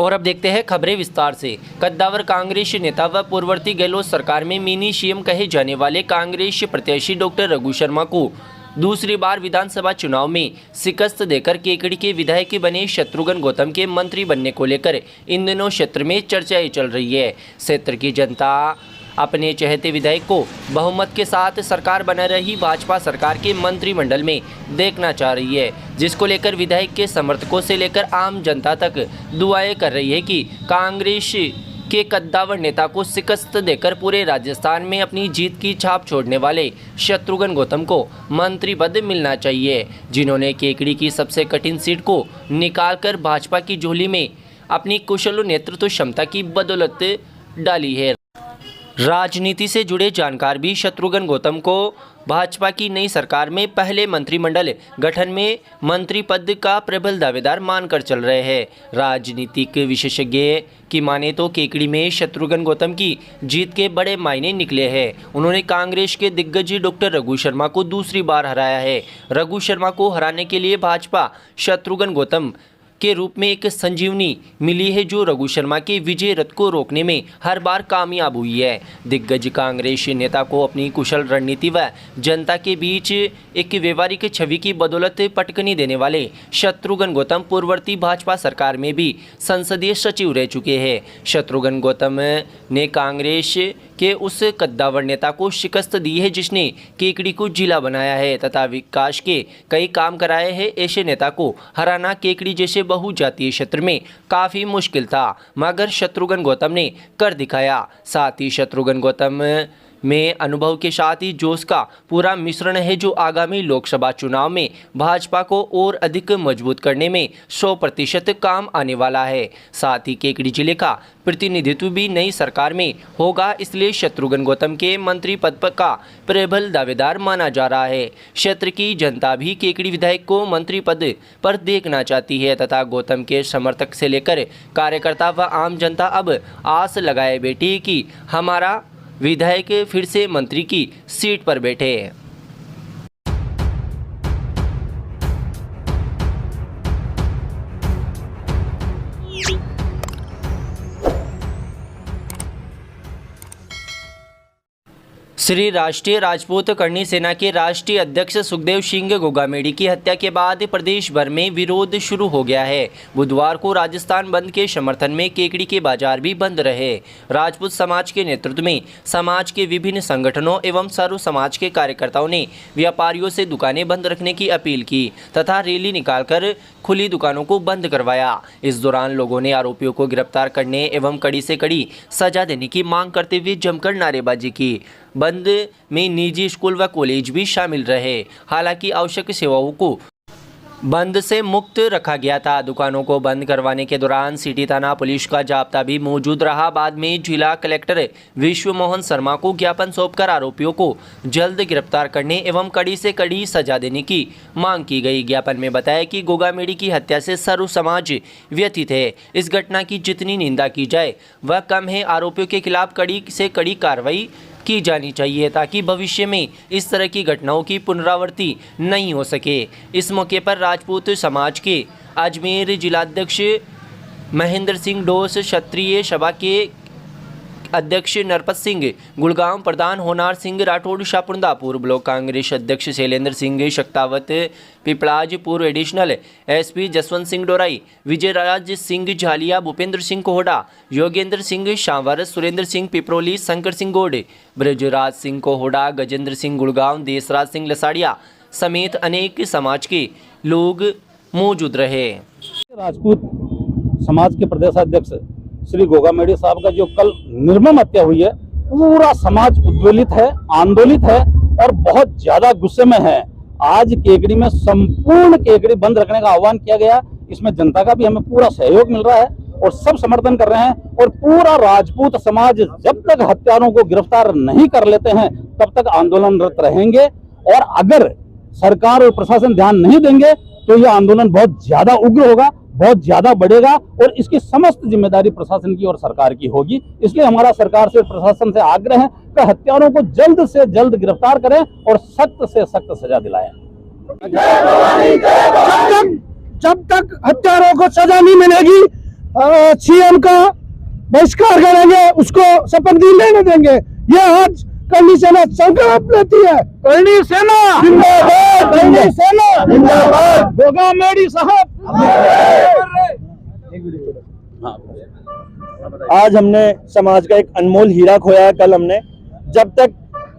और अब देखते हैं खबरें विस्तार से। कद्दावर कांग्रेस नेता व पूर्ववर्ती गहलोत सरकार में मिनी सीएम कहे जाने वाले कांग्रेस प्रत्याशी डॉक्टर रघु शर्मा को दूसरी बार विधानसभा चुनाव में शिकस्त देकर केकड़ी के विधायक बने शत्रुघ्न गौतम के मंत्री बनने को लेकर इन दिनों क्षेत्र में चर्चाएं चल रही है। क्षेत्र की जनता अपने चहेते विधायक को बहुमत के साथ सरकार बना रही भाजपा सरकार के मंत्रिमंडल में देखना चाह रही है, जिसको लेकर विधायक के समर्थकों से लेकर आम जनता तक दुआएं कर रही है कि कांग्रेस के कद्दावर नेता को शिकस्त देकर पूरे राजस्थान में अपनी जीत की छाप छोड़ने वाले शत्रुघ्न गौतम को मंत्री पद मिलना चाहिए, जिन्होंने केकड़ी की सबसे कठिन सीट को निकालकर भाजपा की झोली में अपनी कुशल नेतृत्व क्षमता की बदौलत डाली है। राजनीति से जुड़े जानकार भी शत्रुघ्न गौतम को भाजपा की नई सरकार में पहले मंत्रिमंडल गठन में मंत्री पद का प्रबल दावेदार मानकर चल रहे हैं। राजनीतिक विशेषज्ञ की माने तो केकड़ी में शत्रुघ्न गौतम की जीत के बड़े मायने निकले हैं। उन्होंने कांग्रेस के दिग्गज डॉक्टर रघु शर्मा को दूसरी बार हराया है। रघु शर्मा को हराने के लिए भाजपा शत्रुघ्न गौतम के रूप में एक संजीवनी मिली है, जो रघु शर्मा के विजय रथ को रोकने में हर बार कामयाब हुई है। दिग्गज कांग्रेस नेता को अपनी कुशल रणनीति व जनता के बीच एक व्यवहारिक छवि की बदौलत पटकनी देने वाले शत्रुघ्न गौतम पूर्ववर्ती भाजपा सरकार में भी संसदीय सचिव रह चुके हैं। शत्रुघ्न गौतम ने कांग्रेस के उस कद्दावर नेता को शिकस्त दी है जिसने केकड़ी को जिला बनाया है तथा विकास के कई काम कराए हैं। ऐसे नेता को हराना केकड़ी जैसे बहुजातीय क्षेत्र में काफ़ी मुश्किल था, मगर शत्रुघ्न गौतम ने कर दिखाया। साथ ही शत्रुघ्न गौतम में अनुभव के साथ ही जोश का पूरा मिश्रण है, जो आगामी लोकसभा चुनाव में भाजपा को और अधिक मजबूत करने में 100% काम आने वाला है। साथ ही केकड़ी जिले का प्रतिनिधित्व भी नई सरकार में होगा, इसलिए शत्रुघ्न गौतम के मंत्री पद का प्रबल दावेदार माना जा रहा है। क्षेत्र की जनता भी केकड़ी विधायक को मंत्री पद पर देखना चाहती है तथा गौतम के समर्थक से लेकर कार्यकर्ता व आम जनता अब आस लगाए बैठी कि हमारा विधायक फिर से मंत्री की सीट पर बैठे। श्री राष्ट्रीय राजपूत करणी सेना के राष्ट्रीय अध्यक्ष सुखदेव सिंह गोगामेडी की हत्या के बाद प्रदेश भर में विरोध शुरू हो गया है। बुधवार को राजस्थान बंद के समर्थन में केकड़ी के बाजार भी बंद रहे। राजपूत समाज के नेतृत्व में समाज के विभिन्न संगठनों एवं सर्व समाज के कार्यकर्ताओं ने व्यापारियों से दुकानें बंद रखने की अपील की तथा रैली निकालकर खुली दुकानों को बंद करवाया। इस दौरान लोगों ने आरोपियों को गिरफ्तार करने एवं कड़ी से कड़ी सजा देने की मांग करते हुए जमकर नारेबाजी की। बंद में निजी स्कूल व कॉलेज भी शामिल रहे। हालांकि आवश्यक सेवाओं को बंद से मुक्त रखा गया था। दुकानों को बंद करवाने के दौरान सिटी थाना पुलिस का जाब्ता भी मौजूद रहा। बाद में जिला कलेक्टर विश्व मोहन शर्मा को ज्ञापन सौंपकर आरोपियों को जल्द गिरफ्तार करने एवं कड़ी से कड़ी सजा देने की मांग की गई। ज्ञापन में बताया कि गोगामेडी की हत्या से सर्व समाज व्यथित है। इस घटना की जितनी निंदा की जाए वह कम है। आरोपियों के खिलाफ कड़ी से कड़ी कार्रवाई की जानी चाहिए ताकि भविष्य में इस तरह की घटनाओं की पुनरावृत्ति नहीं हो सके। इस मौके पर राजपूत समाज के अजमेर जिलाध्यक्ष महेंद्र सिंह डोस, क्षत्रिय सभा के अध्यक्ष नरपत सिंह गुड़गांव, प्रधान होनार सिंह राठौड़ शापुरदा, पूर्व ब्लॉक कांग्रेस अध्यक्ष शैलेंद्र सिंह शक्तावत पिपलाज, पूर्व एडिशनल एसपी जसवंत सिंह डोराई, विजयराज सिंह झालिया, भूपेंद्र सिंह कोहड़ा, योगेंद्र सिंह शांवर, सुरेंद्र सिंह पिपरोली, शंकर सिंह गोड, ब्रजराज सिंह कोहड़ा, गजेंद्र सिंह गुड़गांव, देशराज सिंह लसाड़िया समेत अनेक समाज के लोग मौजूद रहे। राजपूत समाज के प्रदेशाध्यक्ष श्री गोगामेडी साहब का जो कल निर्मम हत्या हुई है, पूरा समाज उद्वेलित है, आंदोलित है और बहुत ज्यादा गुस्से में है। आज केकड़ी में संपूर्ण केकड़ी बंद रखने का आह्वान किया गया। इसमें जनता का भी हमें पूरा सहयोग मिल रहा है और सब समर्थन कर रहे हैं। और पूरा राजपूत समाज जब तक हत्यारों को गिरफ्तार नहीं कर लेते हैं तब तक आंदोलनरत रहेंगे। और अगर सरकार और प्रशासन ध्यान नहीं देंगे तो यह आंदोलन बहुत ज्यादा उग्र होगा, बहुत ज्यादा बढ़ेगा और इसकी समस्त जिम्मेदारी प्रशासन की और सरकार की होगी। इसलिए हमारा सरकार से प्रशासन से आग्रह है कि हत्यारों को जल्द से जल्द गिरफ्तार करें और सख्त से सख्त सजा दिलाएं। जब तक हत्यारों को सजा नहीं मिलेगी सीएम का बहिष्कार करेंगे, उसको शपथ नहीं लेने देंगे। ये आज करनी सेना संकल्प लेती है। करनी सेना जिंदाबाद, करनी सेना जिंदाबाद। गोगा मेडी साहब। आज हमने समाज का एक अनमोल हीरा खोया है। कल हमने, जब तक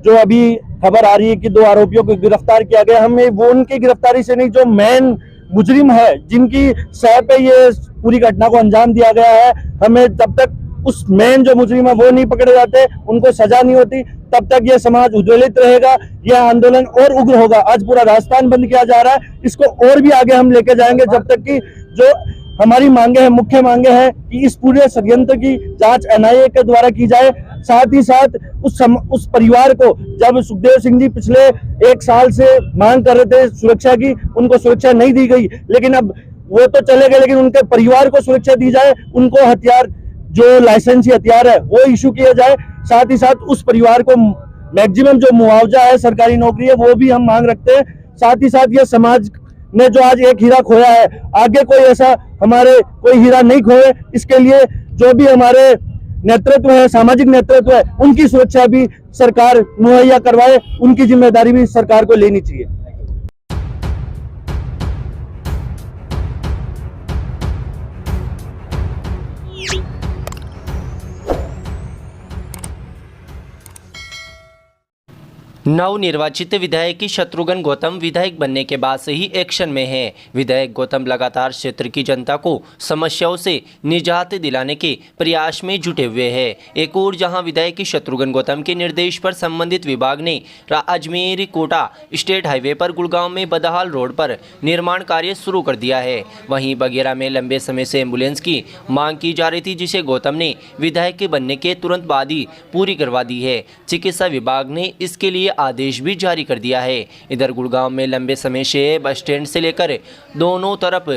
जो अभी खबर आ रही है कि 2 आरोपियों को गिरफ्तार किया गया, हमें वो उनकी गिरफ्तारी से नहीं, जो मेन मुजरिम है, जिनकी सह पे ये पूरी घटना को अंजाम दिया गया है, हमें जब तक उस मेन जो मुजरिम है वो नहीं पकड़े जाते, उनको सजा नहीं होती, तब तक ये समाज उज्ज्वलित रहेगा। यह आंदोलन और उग्र होगा। आज पूरा राजस्थान बंद किया जा रहा है, इसको और भी आगे हम लेके जाएंगे, जब तक कि जो हमारी मांगे हैं, मुख्य मांगे हैं कि इस पूरे षड्यंत्र की जांच एनआईए के द्वारा की जाए। साथ ही साथ उस परिवार को, जब सुखदेव सिंह जी पिछले 1 साल से मांग कर रहे थे सुरक्षा की, उनको सुरक्षा नहीं दी गई, लेकिन अब वो तो चले गए, लेकिन उनके परिवार को सुरक्षा दी जाए, उनको हथियार, जो लाइसेंसी हथियार है वो इशू किया जाए। साथ ही साथ उस परिवार को मैक्सिमम जो मुआवजा है, सरकारी नौकरी है, वो भी हम मांग रखते हैं। साथ ही साथ ये समाज ने जो आज एक हीरा खोया है, आगे कोई ऐसा हमारे कोई हीरा नहीं खोए, इसके लिए जो भी हमारे नेतृत्व है, सामाजिक नेतृत्व है, उनकी सुरक्षा भी सरकार मुहैया करवाए, उनकी जिम्मेदारी भी सरकार को लेनी चाहिए। नवनिर्वाचित विधायक शत्रुघ्न गौतम विधायक बनने के बाद से ही एक्शन में हैं। विधायक गौतम लगातार क्षेत्र की जनता को समस्याओं से निजात दिलाने के प्रयास में जुटे हुए हैं। एक और जहां विधायक शत्रुघ्न गौतम के निर्देश पर संबंधित विभाग ने अजमेर कोटा स्टेट हाईवे पर गुड़गांव में बदहाल रोड पर निर्माण कार्य शुरू कर दिया है। वहीं बगेरा में लंबे समय से एम्बुलेंस की मांग की जा रही थी, जिसे गौतम ने विधायक के बनने के तुरंत बाद ही पूरी करवा दी है। चिकित्सा विभाग ने इसके लिए आदेश भी जारी कर दिया है। इधर गुड़गांव में लंबे समय से बस स्टैंड से लेकर दोनों तरफ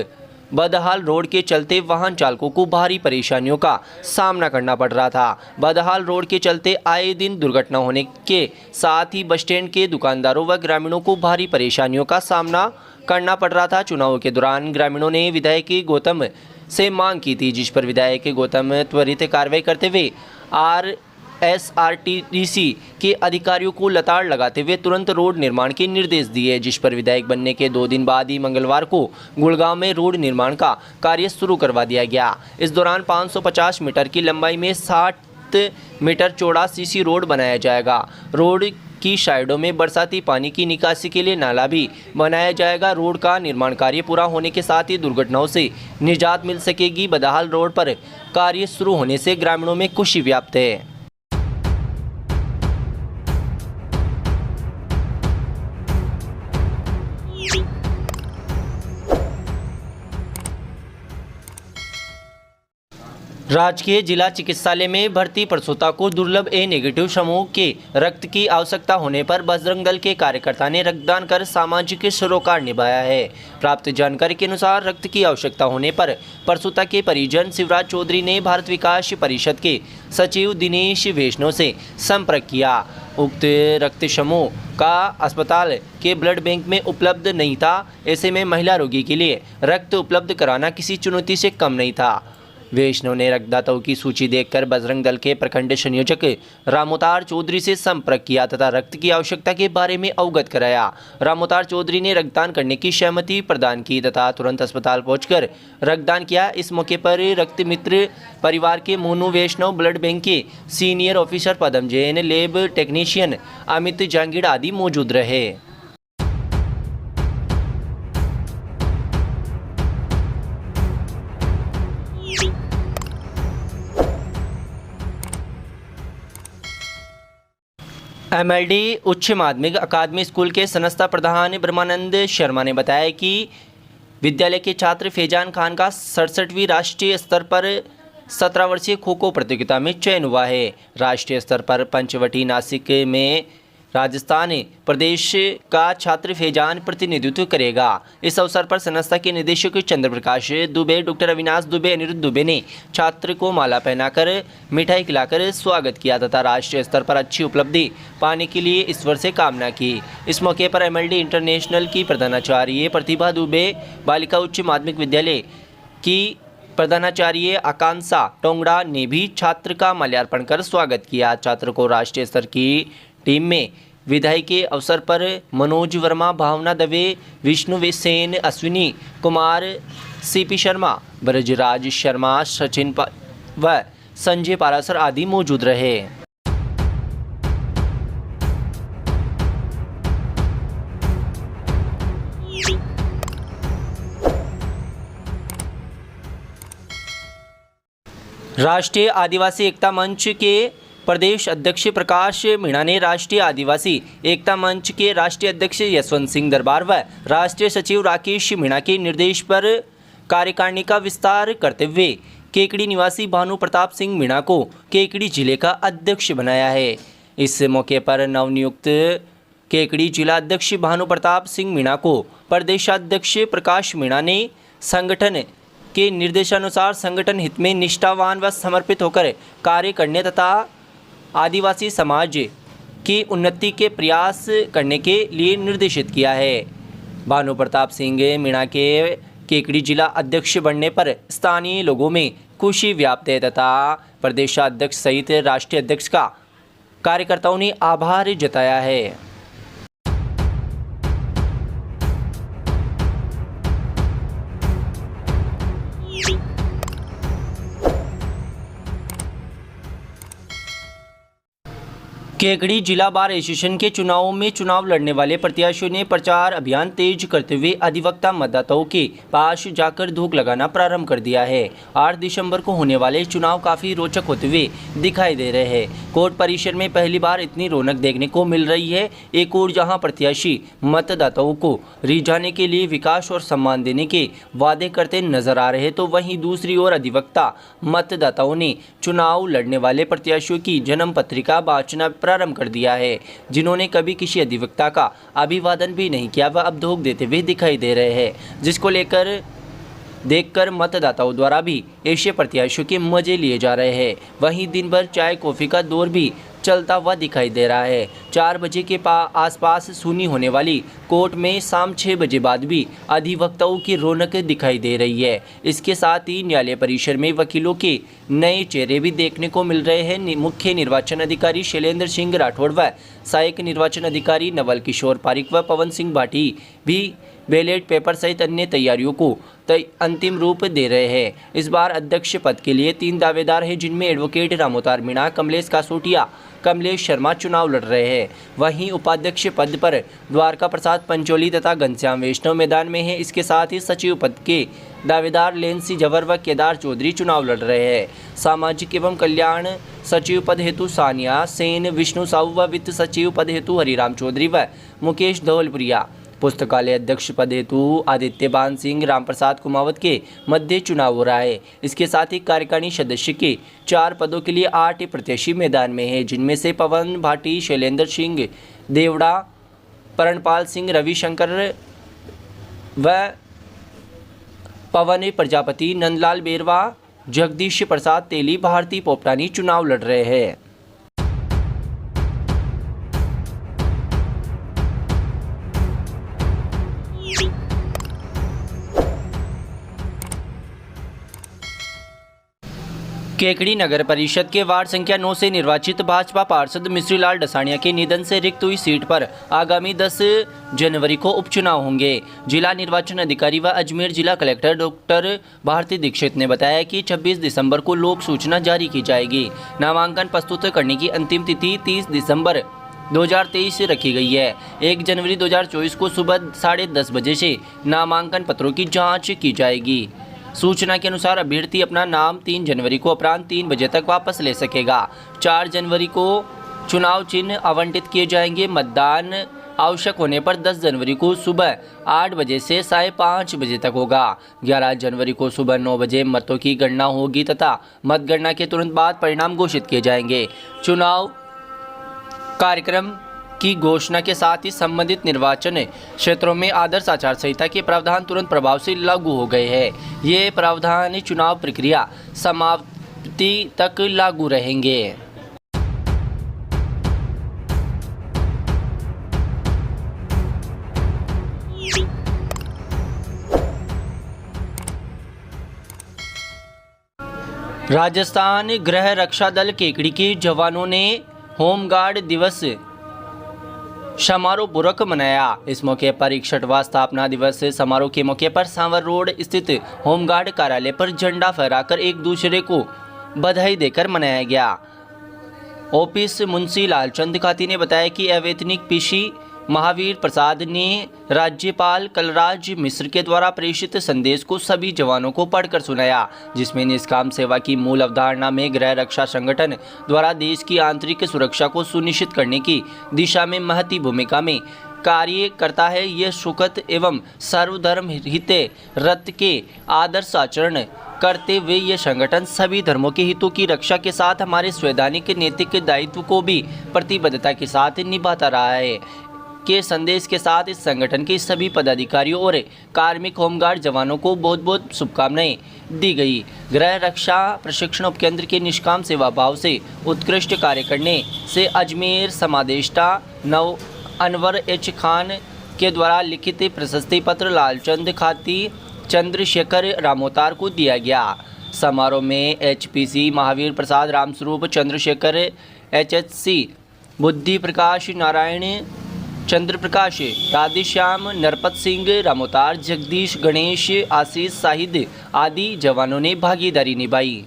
बदहाल रोड के चलते वाहन चालकों को भारी परेशानियों का सामना करना पड़ रहा था। बदहाल रोड के चलते आए दिन दुर्घटना होने के साथ ही बस स्टैंड के दुकानदारों व ग्रामीणों को भारी परेशानियों का सामना करना पड़ रहा था। चुनाव के दौरान ग्रामीणों ने विधायक गौतम से मांग की थी, जिस पर विधायक गौतम त्वरित कार्रवाई करते हुए SRTDC के अधिकारियों को लताड़ लगाते हुए तुरंत रोड निर्माण के निर्देश दिए, जिस पर विधायक बनने के 2 दिन बाद ही मंगलवार को गुड़गांव में रोड निर्माण का कार्य शुरू करवा दिया गया। इस दौरान 550 मीटर की लंबाई में 60 मीटर चौड़ा सीसी रोड बनाया जाएगा। रोड की साइडों में बरसाती पानी की निकासी के लिए नाला भी बनाया जाएगा। रोड का निर्माण कार्य पूरा होने के साथ ही दुर्घटनाओं से निजात मिल सकेगी। बदहाल रोड पर कार्य शुरू होने से ग्रामीणों में खुशी व्याप्त है। राजकीय जिला चिकित्सालय में भर्ती प्रसूता को दुर्लभ ए नेगेटिव समूह के रक्त की आवश्यकता होने पर बजरंग दल के कार्यकर्ता ने रक्तदान कर सामाजिक सरोकार निभाया है। प्राप्त जानकारी के अनुसार रक्त की आवश्यकता होने पर प्रसूता के परिजन शिवराज चौधरी ने भारत विकास परिषद के सचिव दिनेश वैष्णव से संपर्क किया। उक्त रक्त समूह का अस्पताल के ब्लड बैंक में उपलब्ध नहीं था। ऐसे में महिला रोगी के लिए रक्त उपलब्ध कराना किसी चुनौती से कम नहीं था। वैष्णव ने रक्तदाताओं की सूची देखकर बजरंग दल के प्रखंड संयोजक रामोतार चौधरी से संपर्क किया तथा रक्त की आवश्यकता के बारे में अवगत कराया। रामोतार चौधरी ने रक्तदान करने की सहमति प्रदान की तथा तुरंत अस्पताल पहुंचकर रक्तदान किया। इस मौके पर रक्त मित्र परिवार के मोनू वैष्णव, ब्लड बैंक के सीनियर ऑफिसर पदम जैन, लैब टेक्नीशियन अमित जांगीड़ आदि मौजूद रहे। MLD उच्च माध्यमिक अकादमी स्कूल के संस्था प्रधान ब्रह्मानंद शर्मा ने बताया कि विद्यालय के छात्र फैजान खान का 67वीं राष्ट्रीय स्तर पर 17 वर्षीय खो खो प्रतियोगिता में चयन हुआ है। राष्ट्रीय स्तर पर पंचवटी नासिक में राजस्थान प्रदेश का छात्र फैजान प्रतिनिधित्व करेगा। इस अवसर पर संस्था के निदेशक चंद्र प्रकाश दुबे, डॉक्टर अविनाश दुबे, अनिरुद्ध दुबे ने छात्र को माला पहनाकर मिठाई खिलाकर स्वागत किया तथा राष्ट्रीय स्तर पर अच्छी उपलब्धि पाने के लिए ईश्वर से कामना की। इस मौके पर MLD इंटरनेशनल की प्रधानाचार्य प्रतिभा दुबे, बालिका उच्च माध्यमिक विद्यालय की प्रधानाचार्य आकांक्षा टोंगड़ा ने भी छात्र का माल्यार्पण कर स्वागत किया। छात्र को राष्ट्रीय स्तर की टीम में विदाई के अवसर पर मनोज वर्मा, भावना दवे, विष्णु सेन, अश्विनी कुमार, सीपी शर्मा, ब्रजराज शर्मा, सचिन व संजय पारासर आदि मौजूद रहे। राष्ट्रीय आदिवासी एकता मंच के प्रदेश अध्यक्ष प्रकाश मीणा ने राष्ट्रीय आदिवासी एकता मंच के राष्ट्रीय अध्यक्ष यशवंत सिंह दरबार व राष्ट्रीय सचिव राकेश मीणा के निर्देश पर कार्यकारिणी का विस्तार करते हुए केकड़ी निवासी भानु प्रताप सिंह मीणा को केकड़ी जिले का अध्यक्ष बनाया है। इस मौके पर नवनियुक्त केकड़ी जिला अध्यक्ष भानु प्रताप सिंह मीणा को प्रदेशाध्यक्ष प्रकाश मीणा ने संगठन के निर्देशानुसार संगठन हित में निष्ठावान व समर्पित होकर कार्य करने तथा आदिवासी समाज की उन्नति के प्रयास करने के लिए निर्देशित किया है। भानु प्रताप सिंह मीणा के केकड़ी जिला अध्यक्ष बनने पर स्थानीय लोगों में खुशी व्याप्त है तथा प्रदेशाध्यक्ष सहित राष्ट्रीय अध्यक्ष का कार्यकर्ताओं ने आभार जताया है। केकड़ी जिला बार एसोसिएशन के चुनावों में चुनाव लड़ने वाले प्रत्याशियों ने प्रचार अभियान तेज करते हुए अधिवक्ता मतदाताओं के पास जाकर धूप लगाना प्रारंभ कर दिया है। 8 दिसंबर को होने वाले चुनाव काफी रोचक होते हुए दिखाई दे रहे हैं। कोर्ट परिसर में पहली बार इतनी रौनक देखने को मिल रही है। एक ओर जहां प्रत्याशी मतदाताओं को रिझाने के लिए विकास और सम्मान देने के वादे करते नजर आ रहे, तो वहीं दूसरी ओर अधिवक्ता मतदाताओं ने चुनाव लड़ने वाले प्रत्याशियों की जन्म पत्रिका बांटना प्रारंभ कर दिया है। जिन्होंने कभी किसी अधिवक्ता का अभिवादन भी नहीं किया, वह अब धोख देते हुए दिखाई दे रहे हैं, जिसको देखकर मतदाताओं द्वारा भी ऐसे प्रत्याशियों के मजे लिए जा रहे हैं। वहीं दिन भर चाय कॉफ़ी का दौर भी चलता हुआ दिखाई दे रहा है। 4 बजे के आसपास सुनी होने वाली कोर्ट में शाम 6 बजे बाद भी अधिवक्ताओं की रौनक दिखाई दे रही है। इसके साथ ही न्यायालय परिसर में वकीलों के नए चेहरे भी देखने को मिल रहे हैं। मुख्य निर्वाचन अधिकारी शैलेंद्र सिंह राठौड़ व सहायक निर्वाचन अधिकारी नवल किशोर पारिक व पवन सिंह भाटी भी बैलेट पेपर सहित अन्य तैयारियों को अंतिम रूप दे रहे हैं। इस बार अध्यक्ष पद के लिए 3 दावेदार हैं, जिनमें एडवोकेट रामोतार मीणा, कमलेश कासोटिया, कमलेश शर्मा चुनाव लड़ रहे हैं। वहीं उपाध्यक्ष पद पर द्वारका प्रसाद पंचोली तथा घनश्याम वैष्णव मैदान में है। इसके साथ ही सचिव पद के दावेदार लेंसी जवर व केदार चौधरी चुनाव लड़ रहे हैं। सामाजिक एवं कल्याण सचिव पद हेतु सानिया सेन, विष्णु साहू व वित्त सचिव पद हेतु हरिराम चौधरी व मुकेश धौलपुरिया, पुस्तकालय अध्यक्ष पद हेतु आदित्य बान सिंह, रामप्रसाद कुमावत के मध्य चुनाव हो रहा है। इसके साथ ही कार्यकारिणी सदस्य के 4 पदों के लिए 8 प्रत्याशी मैदान में है, जिनमें से पवन भाटी, शैलेंद्र सिंह देवड़ा, परणपाल सिंह, रविशंकर व पवन प्रजापति, नंदलाल बेरवा, जगदीश प्रसाद तेली, भारती पोपटानी चुनाव लड़ रहे हैं। केकड़ी नगर परिषद के वार्ड संख्या 9 से निर्वाचित भाजपा पार्षद मिश्रीलाल डसानिया के निधन से रिक्त हुई सीट पर आगामी 10 जनवरी को उपचुनाव होंगे। जिला निर्वाचन अधिकारी व अजमेर जिला कलेक्टर डॉक्टर भारती दीक्षित ने बताया कि 26 दिसंबर को लोक सूचना जारी की जाएगी। नामांकन प्रस्तुत करने की अंतिम तिथि 30 दिसंबर 2023 रखी गई है। 1 जनवरी 2024 को सुबह 10:30 बजे से नामांकन पत्रों की जाँच की जाएगी। सूचना के अनुसार अभ्यर्थी अपना नाम 3 जनवरी को अपराह्न 3 बजे तक वापस ले सकेगा। 4 जनवरी को चुनाव चिन्ह आवंटित किए जाएंगे। मतदान आवश्यक होने पर 10 जनवरी को सुबह 8 बजे से 5:30 बजे तक होगा। 11 जनवरी को सुबह 9 बजे मतों की गणना होगी तथा मतगणना के तुरंत बाद परिणाम घोषित किए जाएंगे। चुनाव कार्यक्रम की घोषणा के साथ ही संबंधित निर्वाचन क्षेत्रों में आदर्श आचार संहिता के प्रावधान तुरंत प्रभाव से लागू हो गए हैं। ये प्रावधान चुनाव प्रक्रिया समाप्ति तक लागू रहेंगे। राजस्थान गृह रक्षा दल केकड़ी के जवानों ने होमगार्ड दिवस समारोह पूर्वक मनाया। इस मौके पर 61वां स्थापना दिवस समारोह के मौके पर सांवर रोड स्थित होमगार्ड कार्यालय पर झंडा फहराकर एक दूसरे को बधाई देकर मनाया गया। ऑफिस मुंशी लालचंद खाती ने बताया कि अवैतनिक पीसी महावीर प्रसाद ने राज्यपाल कलराज मिश्र के द्वारा प्रेषित संदेश को सभी जवानों को पढ़कर सुनाया, जिसमें निष्काम सेवा की मूल अवधारणा में गृह रक्षा संगठन द्वारा देश की आंतरिक सुरक्षा को सुनिश्चित करने की दिशा में महती भूमिका में कार्य करता है। यह सुखद एवं सर्वधर्म हित रत के आदर्श आचरण करते हुए यह संगठन सभी धर्मों के हितों की रक्षा के साथ हमारे संवैधानिक नैतिक दायित्व को भी प्रतिबद्धता के साथ निभाता रहा है के संदेश के साथ इस संगठन के सभी पदाधिकारियों और कार्मिक होमगार्ड जवानों को बहुत बहुत शुभकामनाएं दी गई। गृह रक्षा प्रशिक्षण उपकेंद्र के निष्काम सेवा भाव से उत्कृष्ट कार्य करने से अजमेर समादेष्टा नव अनवर एच खान के द्वारा लिखित प्रशस्ति पत्र लालचंद खाती चंद्रशेखर रामोतार को दिया गया। समारोह में HPC महावीर प्रसाद रामस्वरूप चंद्रशेखर HHC बुद्धि प्रकाश नारायण चंद्र प्रकाश राधेश्याम नरपत सिंह रामोतार जगदीश गणेश आशीष शाहिद आदि जवानों ने भागीदारी निभाई।